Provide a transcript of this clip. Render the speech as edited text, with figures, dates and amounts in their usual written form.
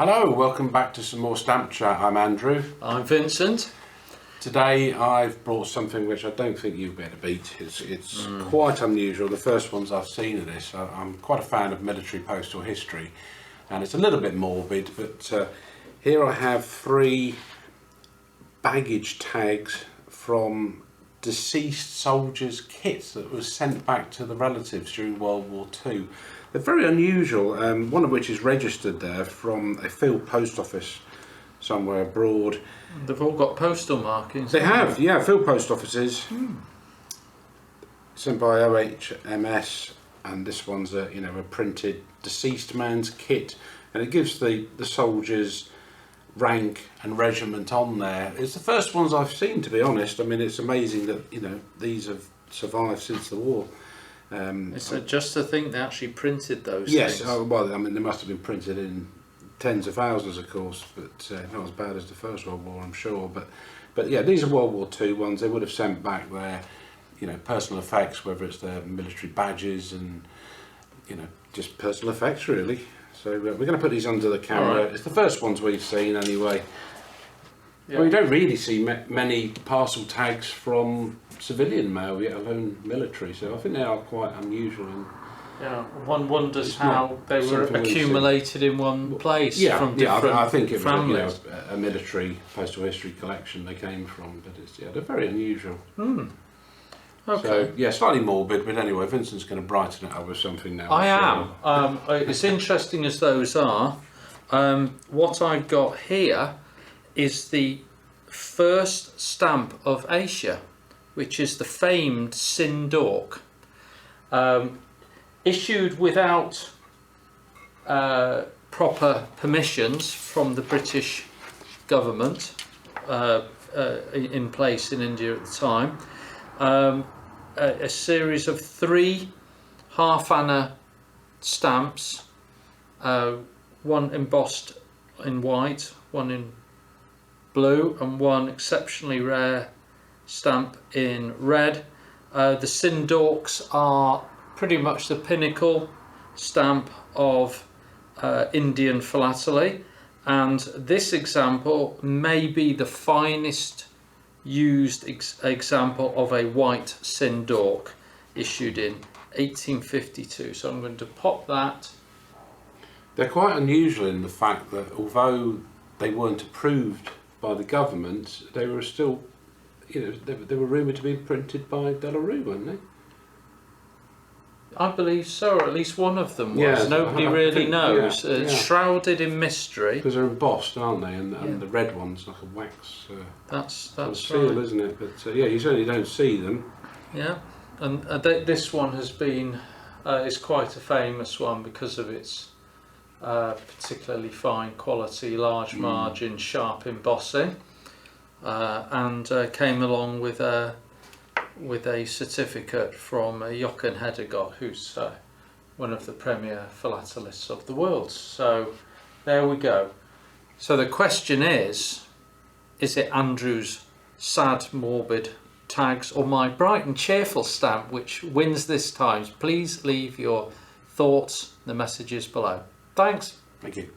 Hello, welcome back to some more Stamp Chat. I'm Andrew. I'm Vincent. Today I've brought something which I don't think you'll be able to beat. It's quite unusual. The first ones I've seen of this. I'm quite a fan of military postal history, and it's a little bit morbid, but here I have 3 baggage tags from deceased soldiers' kits that was sent back to the relatives during World War II. They're very unusual, one of which is registered there from a field post office somewhere abroad. They've all got postal markings. They have, yeah, field post offices. Sent by OHMS, and this one's a printed deceased man's kit, and it gives the soldiers rank and regiment on there. It's the first ones I've seen, to be honest. I mean, it's amazing that these have survived since the war. It's just to think they actually printed those yes, things. oh, well, I mean, they must have been printed in tens of thousands, of course, but not as bad as the First World War, I'm sure. But yeah, these are World War II ones. They would have sent back their, personal effects, whether it's their military badges and, just personal effects, really. So we're going to put these under the camera. Right. It's the first ones we've seen, anyway. Yeah. Well, you don't really see many parcel tags from civilian mail, yet alone military, so I think they are quite unusual. And yeah, one wonders how they were accumulated in one place. Yeah, from different I think it families. was a military postal history collection they came from, but they're very unusual. Okay. So yeah, slightly morbid, but anyway, Vincent's going to brighten it up with something now. I am. It's interesting as those are. What I've got here is the first stamp of Asia, which is the famed Scinde Dawk, issued without proper permissions from the British government in place in India at the time. A series of 3 half-anna stamps, one embossed in white, one in blue, and one exceptionally rare stamp in red. The Scinde Dawks are pretty much the pinnacle stamp of Indian philately, and this example may be the finest used example of a white Scinde Dawk issued in 1852. So I'm going to pop that. They're quite unusual in the fact that although they weren't approved by the government, they were still, they were rumoured to be printed by Delarue, weren't they? I believe so, or at least one of them was. Yeah, Nobody really knows. Shrouded in mystery. Because they're embossed, aren't they? And the red one's like a wax. That's seal, right, isn't it? But yeah, you certainly don't see them. Yeah, and this one has been is quite a famous one because of its particularly fine quality, large margin, sharp embossing, and came along with a certificate from Jochen Hedegaard, who's one of the premier philatelists of the world. So there we go. So the question is it Andrew's sad, morbid tags or my bright and cheerful stamp which wins this time? Please leave your thoughts, the messages below. Thanks. Thank you.